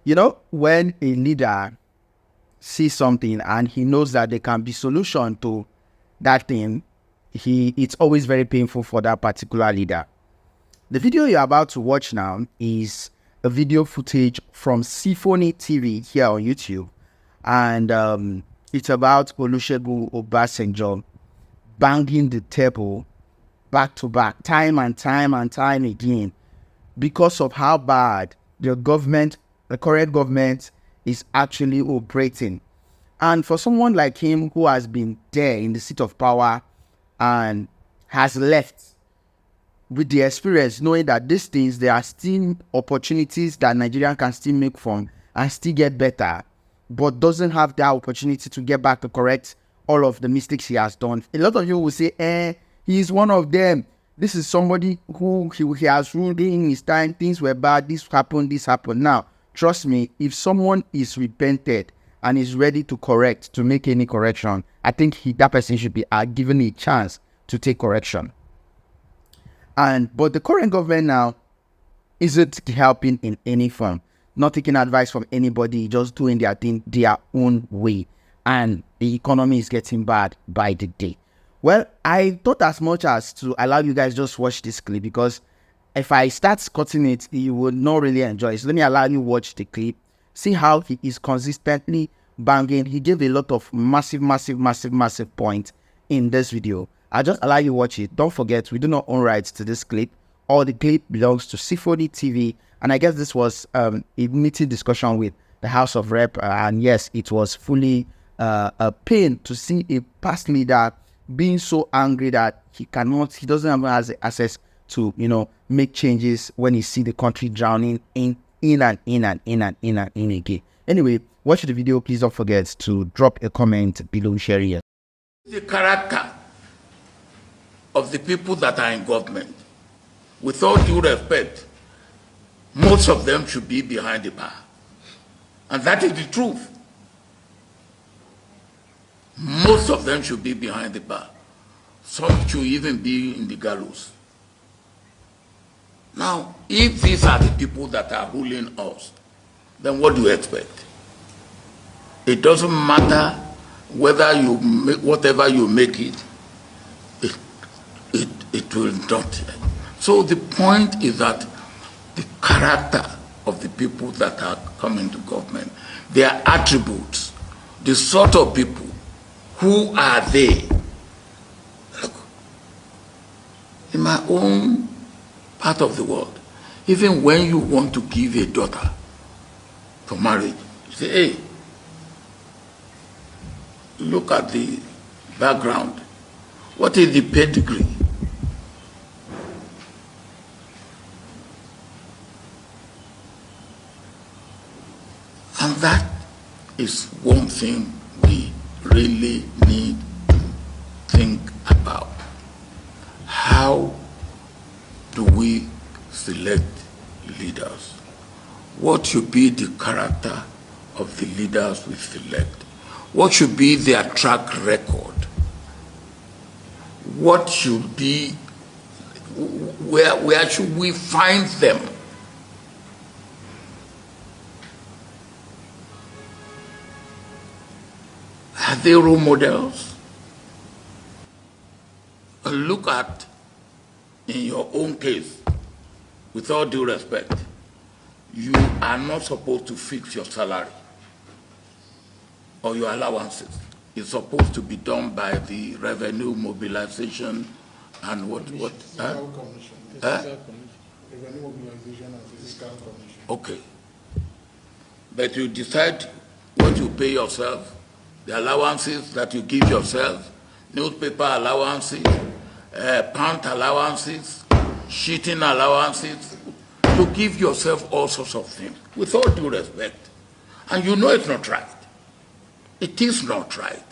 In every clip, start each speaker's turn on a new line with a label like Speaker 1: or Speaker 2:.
Speaker 1: You know, when a leader sees something and he knows that there can be solution to that thing, it's always very painful for that particular leader. The video you're about to watch now is a video footage from Symphony TV here on YouTube, and it's about Olusegun Obansanjo banging the table back to back, time and time again, because of how bad the current government is actually operating. And for someone like him who has been there in the seat of power and has left with the experience, knowing that these things, there are still opportunities that Nigeria can still make from and still get better, but doesn't have that opportunity to get back to correct all of the mistakes he has done. A lot of you will say, he is one of them. This is somebody who he has ruled in his time. Things were bad. This happened. Now, trust me, if someone is repented and is ready to correct, to make any correction, I think that person should be given a chance to take correction. But the current government now isn't helping in any form, not taking advice from anybody, just doing their thing their own way. And the economy is getting bad by the day. Well, I thought as much as to allow you guys just watch this clip, because if I start cutting it, you will not really enjoy it. So let me allow you watch the clip, see how he is consistently banging. He gave a lot of massive points in this video. I'll just allow you watch it. Don't forget, we do not own rights to this clip. All the clip belongs to Symphony TV. And I guess this was a meeting discussion with the House of Rep. And yes, it was fully a pain to see a past leader being so angry that he doesn't have access to, make changes when he see the country drowning in again. Anyway, watch the video. Please don't forget to drop a comment below sharing it.
Speaker 2: The character of the people that are in government, with all due respect, most of them should be behind the bar. And that is the truth. Most of them should be behind the bar. Some should even be in the gallows. Now, if these are the people that are ruling us, then what do you expect? It doesn't matter whether you make whatever you make it will not. So the point is that the character of the people that are coming to government, their attributes, the sort of people, who are they? Look, in my own part of the world, even when you want to give a daughter for marriage, you say, hey, look at the background. What is the pedigree? And that is one thing we really need to think about. How do we select leaders? What should be the character of the leaders we select? What should be their track record? What should be, where should we find them? Are they role models? Look at, in your own case, with all due respect, you are not supposed to fix your salary or your allowances. It's supposed to be done by the revenue mobilization and what?
Speaker 3: Fiscal commission. Fiscal commission. Revenue mobilization and fiscal commission.
Speaker 2: Okay. But you decide what you pay yourself, the allowances that you give yourself, newspaper allowances, pant allowances, sheeting allowances, to give yourself all sorts of things, with all due respect. And you know it's not right. It is not right.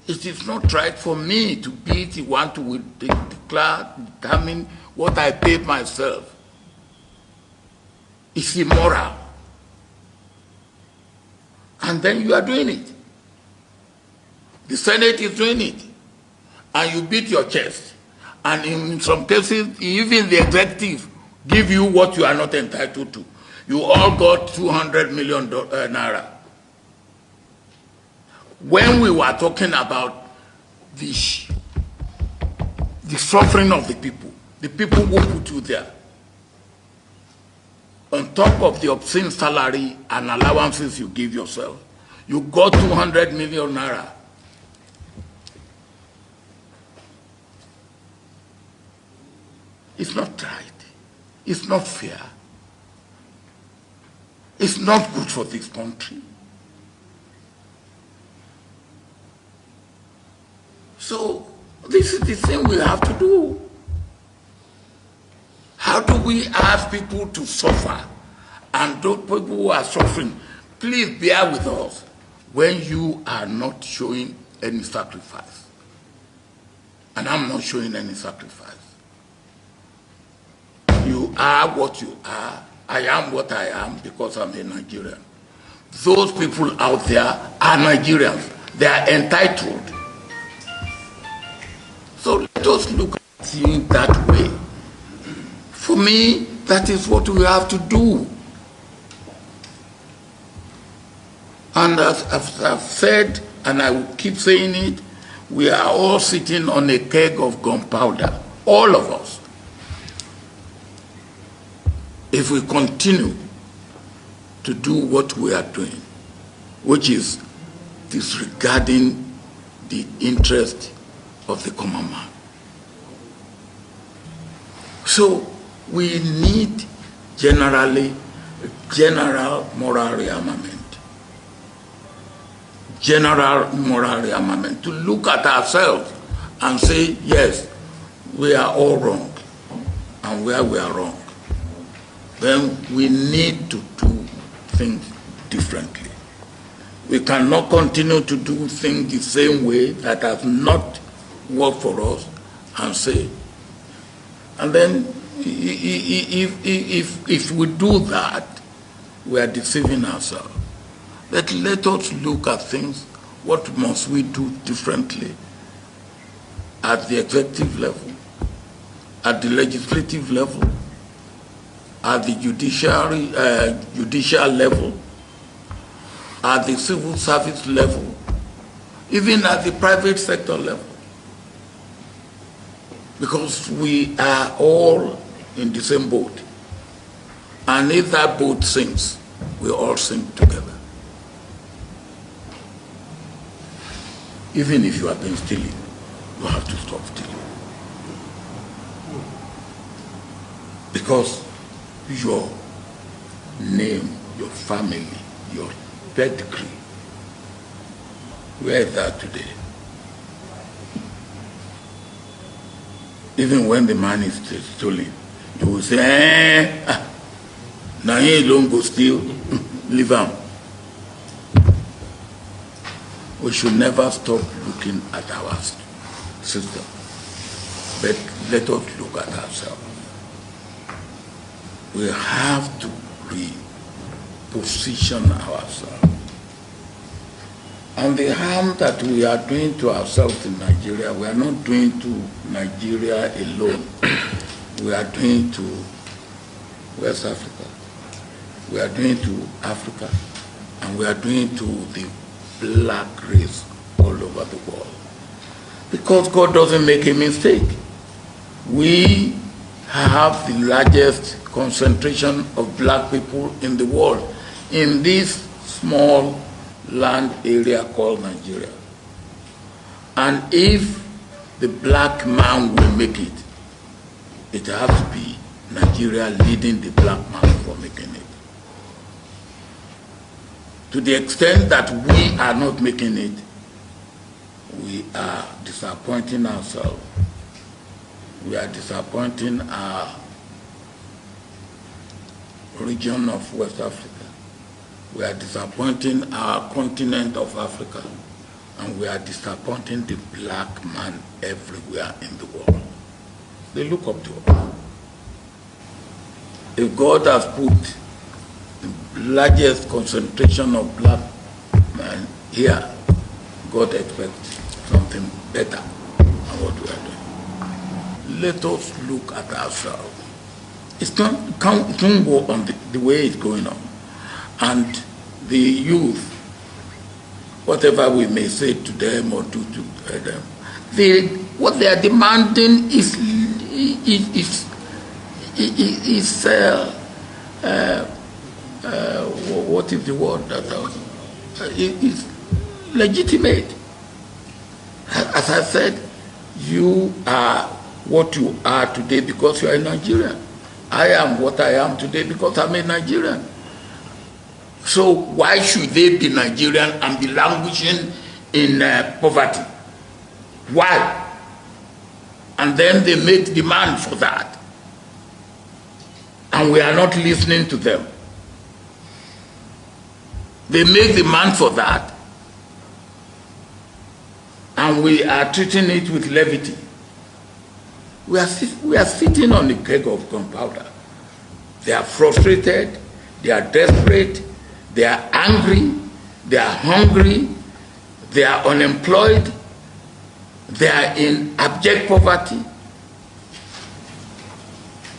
Speaker 2: It is not right for me to be the one to determine what I paid myself. It's immoral. And then you are doing it. The Senate is doing it. And you beat your chest. And in some cases, even the executive give you what you are not entitled to. You all got 200 million naira. When we were talking about the suffering of the people who put you there, on top of the obscene salary and allowances you give yourself, you got 200 million naira. It's not right. It's not fair. It's not good for this country. So this is the thing we have to do. How do we ask people to suffer? And those people who are suffering, please bear with us when you are not showing any sacrifice. And I'm not showing any sacrifice. You are what you are. I am what I am because I'm a Nigerian. Those people out there are Nigerians. They are entitled. So let us look at it that way. For me, that is what we have to do. And as I've said, and I will keep saying it, we are all sitting on a keg of gunpowder, all of us. If we continue to do what we are doing, which is disregarding the interest of the common man. So we need general moral rearmament. General moral rearmament, to look at ourselves and say, yes, we are all wrong, and where we are wrong, then we need to do things differently. We cannot continue to do things the same way that has not worked for us and say, and then if we do that, we are deceiving ourselves. But let us look at things. What must we do differently at the executive level, at the legislative level, at the judicial level, at the civil service level, even at the private sector level? Because we are all in the same boat. And if that boat sinks, we all sink together. Even if you have been stealing, you have to stop stealing. Because your name, your family, your pedigree, where is that today? Even when the man is stealing, you will say, now he alone go steal, leave him. We should never stop looking at our system, but let us look at ourselves. We have to reposition ourselves. And the harm that we are doing to ourselves in Nigeria, we are not doing to Nigeria alone. We are doing to West Africa. We are doing to Africa. And we are doing to the black race all over the world. Because God doesn't make a mistake. We have the largest concentration of black people in the world in this small land area called Nigeria. And if the black man will make it, it has to be Nigeria leading the black man for making it. To the extent that we are not making it, we are disappointing ourselves. We are disappointing our region of West Africa. We are disappointing our continent of Africa. And we are disappointing the black man everywhere in the world. They look up to us. If God has put the largest concentration of black men here, God expects something better than what we are doing. Let us look at ourselves It's not, it can't go on the way it's going on. And the youth, whatever we may say to them or do to them, what they are demanding is what is the word that is legitimate. As I said, you are what you are today because you are a Nigerian. I am what I am today because I'm a Nigerian. So why should they be Nigerian and be languishing in poverty? Why? And then they make demand for that. And we are not listening to them. They make demand for that, and we are treating it with levity. We are sitting on a keg of gunpowder. They are frustrated, they are desperate, they are angry, they are hungry, they are unemployed, they are in abject poverty.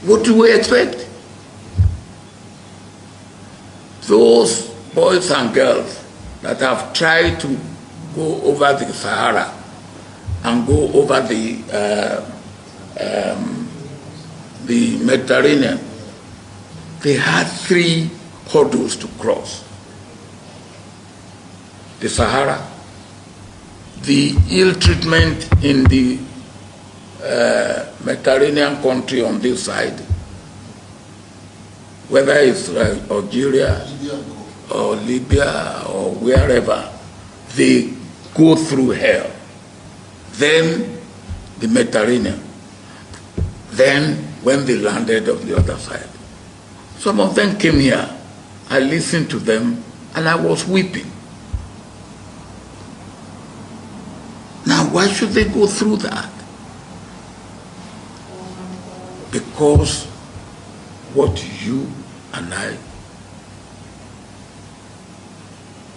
Speaker 2: What do we expect? Those boys and girls that have tried to go over the Sahara and go over the Mediterranean, they had 3 hurdles to cross. The Sahara, the ill treatment in the Mediterranean country on this side, whether it's Algeria or Libya or wherever, they go through hell. Then the Mediterranean. Then when they landed on the other side, some of them came here. I listened to them and I was weeping. Now, why should they go through that? Because what you and I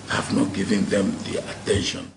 Speaker 2: have not given them the attention.